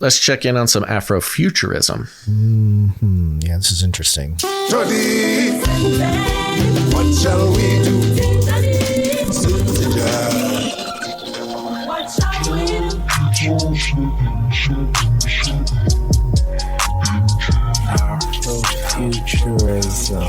Let's check in on some Afrofuturism. Mm-hmm. Yeah, this is interesting. Jody, what shall we do? What shall we Afrofuturism.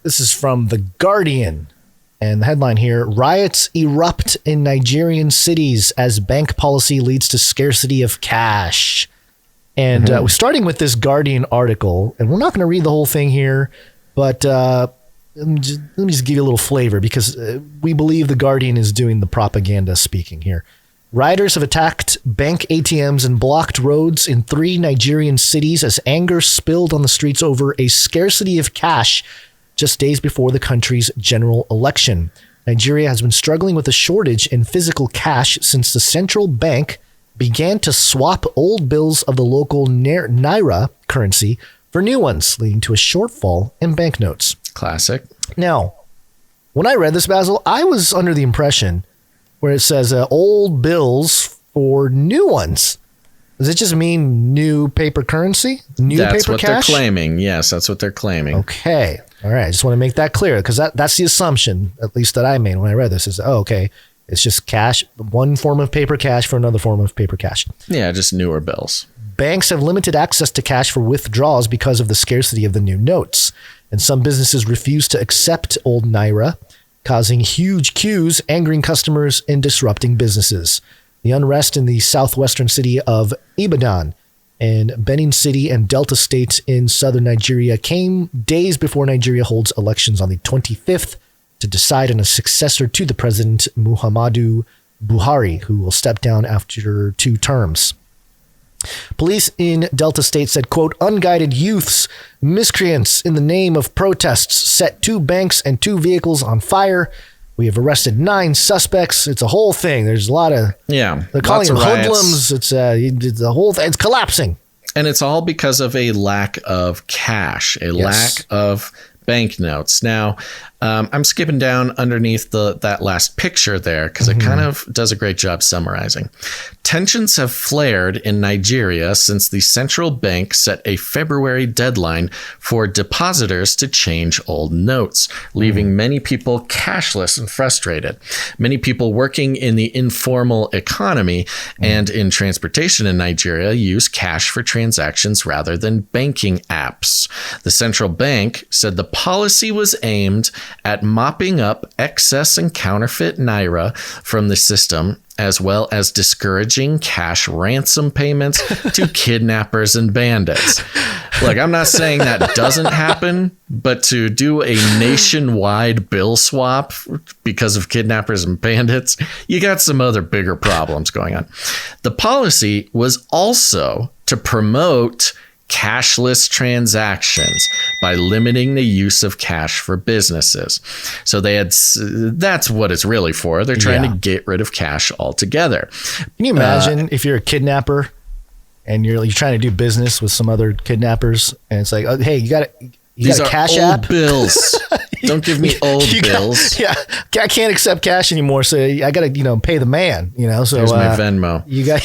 This is from The Guardian. And the headline here, riots erupt in Nigerian cities as bank policy leads to scarcity of cash. And we're starting with this Guardian article, and we're not going to read the whole thing here, but let me just give you a little flavor, because we believe the Guardian is doing the propaganda speaking here. Rioters have attacked bank ATMs and blocked roads in 3 Nigerian cities as anger spilled on the streets over a scarcity of cash just days before the country's general election. Nigeria has been struggling with a shortage in physical cash since the central bank began to swap old bills of the local naira currency for new ones, leading to a shortfall in banknotes. Classic. Now, when I read this, Basil, I was under the impression where it says old bills for new ones. Does it just mean new paper currency? That's what cash? They're claiming. Yes, that's what they're claiming. Okay. All right. I just want to make that clear, because that's the assumption, at least that I made when I read this, is, okay, it's just cash, one form of paper cash for another form of paper cash. Yeah, just newer bills. Banks have limited access to cash for withdrawals because of the scarcity of the new notes. And some businesses refuse to accept old naira, causing huge queues, angering customers, and disrupting businesses. The unrest in the southwestern city of Ibadan and Benin City and Delta states in southern Nigeria came days before Nigeria holds elections on the 25th to decide on a successor to the president, Muhammadu Buhari, who will step down after 2 terms. Police in Delta State said, quote, unguided youths, miscreants in the name of protests, set 2 banks and 2 vehicles on fire. We have arrested 9 suspects. It's a whole thing. There's a lot of, they're calling them hoodlums. It's the whole thing. It's collapsing. And it's all because of a lack of cash, lack of banknotes. Now, I'm skipping down underneath that last picture there because it kind of does a great job summarizing. Tensions have flared in Nigeria since the central bank set a February deadline for depositors to change old notes, leaving many people cashless and frustrated. Many people working in the informal economy and in transportation in Nigeria use cash for transactions rather than banking apps. The central bank said the policy was aimed at mopping up excess and counterfeit naira from the system, as well as discouraging cash ransom payments to kidnappers and bandits. Look, I'm not saying that doesn't happen, but to do a nationwide bill swap because of kidnappers and bandits, you got some other bigger problems going on. The policy was also to promote cashless transactions by limiting the use of cash for businesses. So that's what it's really for. They're trying to get rid of cash altogether. Can you imagine if you're a kidnapper and you're trying to do business with some other kidnappers, and it's like, oh, hey, you got a cash old app? Bills. Don't give me old bills. I can't accept cash anymore, so I got to pay the man. So here's my Venmo. You got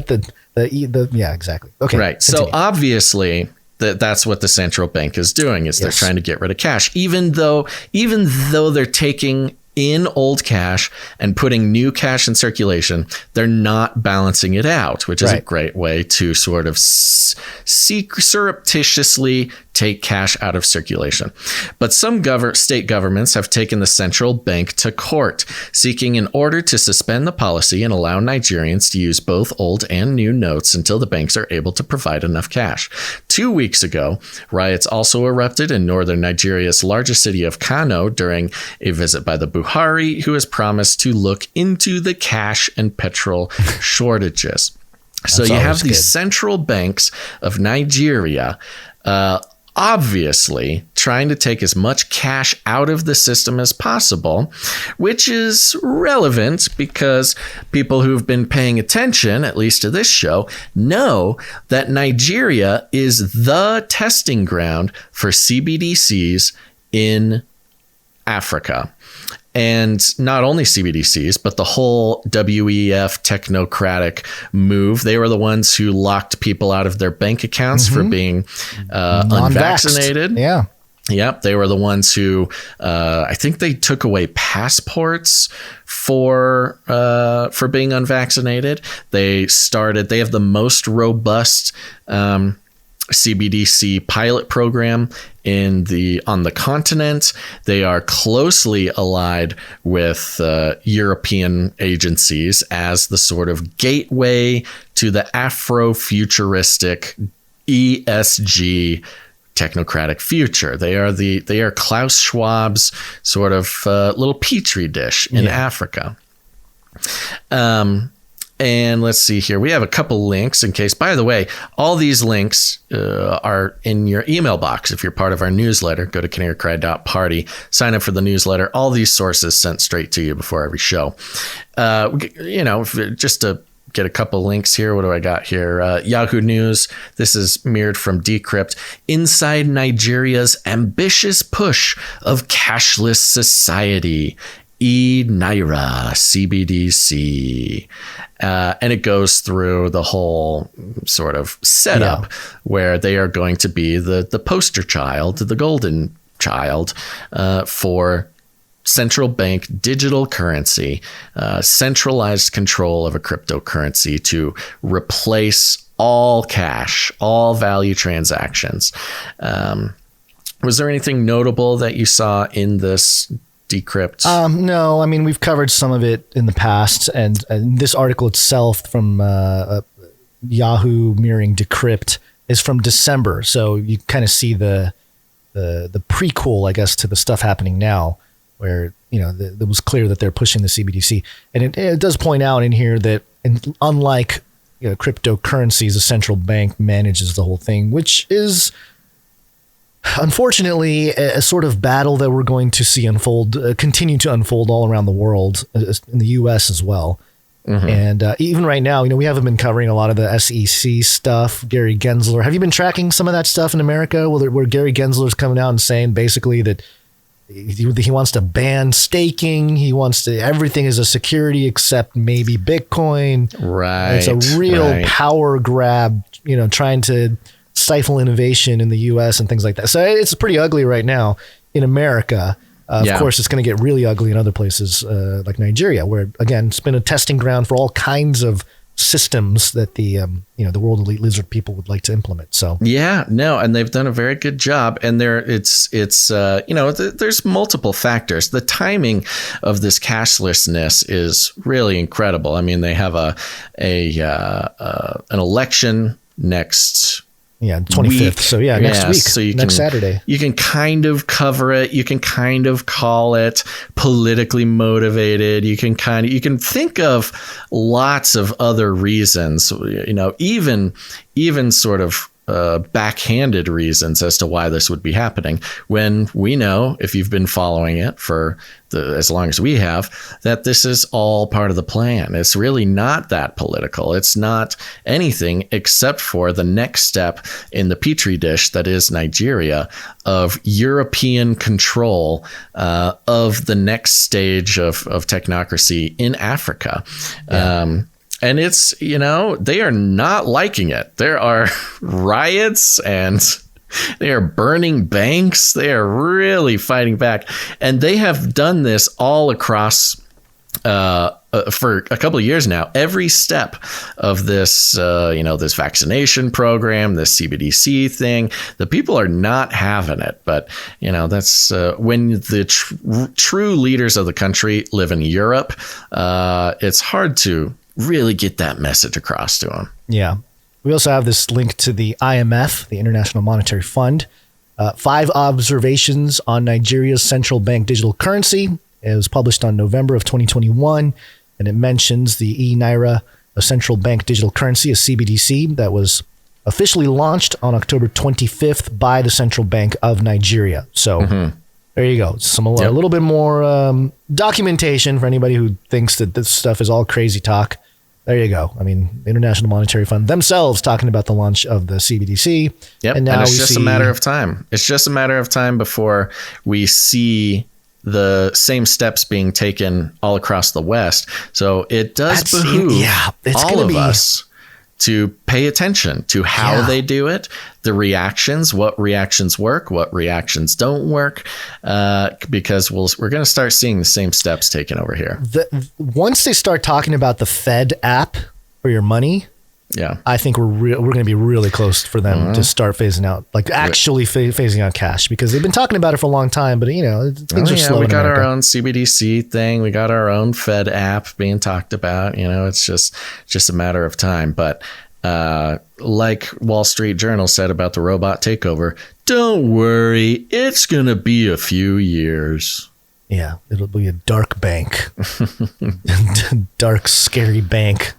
the exactly. Okay, right. Continue. So obviously that's what the central bank is doing, is they're trying to get rid of cash, even though they're taking in old cash and putting new cash in circulation. They're not balancing it out, which is a great way to sort of surreptitiously take cash out of circulation. But some state governments have taken the central bank to court, seeking an order to suspend the policy and allow Nigerians to use both old and new notes until the banks are able to provide enough cash. 2 weeks ago, riots also erupted in northern Nigeria's largest city of Kano during a visit by the Buhari, who has promised to look into the cash and petrol shortages. So you have these central banks of Nigeria obviously trying to take as much cash out of the system as possible, which is relevant because people who've been paying attention, at least to this show, know that Nigeria is the testing ground for CBDCs in Africa. And not only CBDCs, but the whole WEF technocratic move. They were the ones who locked people out of their bank accounts for being unvaccinated. Yeah. Yep. They were the ones who, I think they took away passports for being unvaccinated. They have the most robust, CBDC pilot program on the continent. They are closely allied with European agencies as the sort of gateway to the Afro-futuristic ESG technocratic future. They are Klaus Schwab's sort of little petri dish in Africa. And let's see here. We have a couple links in case, by the way, all these links are in your email box. If you're part of our newsletter, go to canarycry.party, sign up for the newsletter. All these sources sent straight to you before every show. Just to get a couple links here. What do I got here? Yahoo News. This is mirrored from Decrypt. Inside Nigeria's ambitious push of cashless society. Naira CBDC. And it goes through the whole sort of setup where they are going to be the poster child, the golden child for central bank digital currency, centralized control of a cryptocurrency to replace all cash, all value transactions. Was there anything notable that you saw in this Decrypt? No, I mean, we've covered some of it in the past, and this article itself from Yahoo mirroring Decrypt is from December. So you kind of see the prequel, I guess, to the stuff happening now, where, it was clear that they're pushing the CBDC. And it does point out in here that unlike cryptocurrencies, a central bank manages the whole thing, which is unfortunately a sort of battle that we're going to see continue to unfold all around the world, in the US as well. Mm-hmm. And even right now, we haven't been covering a lot of the SEC stuff. Gary Gensler, have you been tracking some of that stuff in America? Where Gary Gensler's coming out and saying basically that he wants to ban staking. He wants to, everything is a security except maybe Bitcoin. Right. It's a real power grab, trying to stifle innovation in the US and things like that. So it's pretty ugly right now in America. Of course, it's going to get really ugly in other places like Nigeria, where, again, it's been a testing ground for all kinds of systems that the world elite lizard people would like to implement. So and they've done a very good job. And there's multiple factors. The timing of this cashlessness is really incredible. I mean, they have an election next 25th. week. So next week. So next Saturday. You can kind of cover it. You can kind of call it politically motivated. You can think of lots of other reasons, even sort of backhanded reasons as to why this would be happening, when we know, if you've been following it for as long as we have, that this is all part of the plan. It's really not that political. It's not anything except for the next step in the petri dish that is Nigeria, of European control of the next stage of technocracy in Africa. And it's, they are not liking it. There are riots and they are burning banks. They are really fighting back. And they have done this all across for a couple of years now. Every step of this, this vaccination program, this CBDC thing, the people are not having it. But, that's when the true leaders of the country live in Europe. It's hard to really get that message across to them. Yeah. We also have this link to the IMF, the International Monetary Fund. 5 observations on Nigeria's central bank digital currency. It was published on November of 2021, and it mentions the Naira, a central bank digital currency, a CBDC, that was officially launched on October 25th by the Central Bank of Nigeria. So there you go. A little bit more documentation for anybody who thinks that this stuff is all crazy talk. There you go. I mean, the International Monetary Fund themselves talking about the launch of the CBDC. Yep. And now it's just a matter of time. It's just a matter of time before we see the same steps being taken all across the West. So it does behoove all of us to pay attention to how they do it, the reactions, what reactions work, what reactions don't work, because we're going to start seeing the same steps taken over here. Once they start talking about the Fed app for your money, I think we're going to be really close for them to start phasing out, like actually phasing out cash, because they've been talking about it for a long time. But things are slow. We got our own CBDC thing. We got our own Fed app being talked about. It's just a matter of time. But like Wall Street Journal said about the robot takeover, don't worry, it's going to be a few years. Yeah, it'll be a dark bank, dark, scary bank.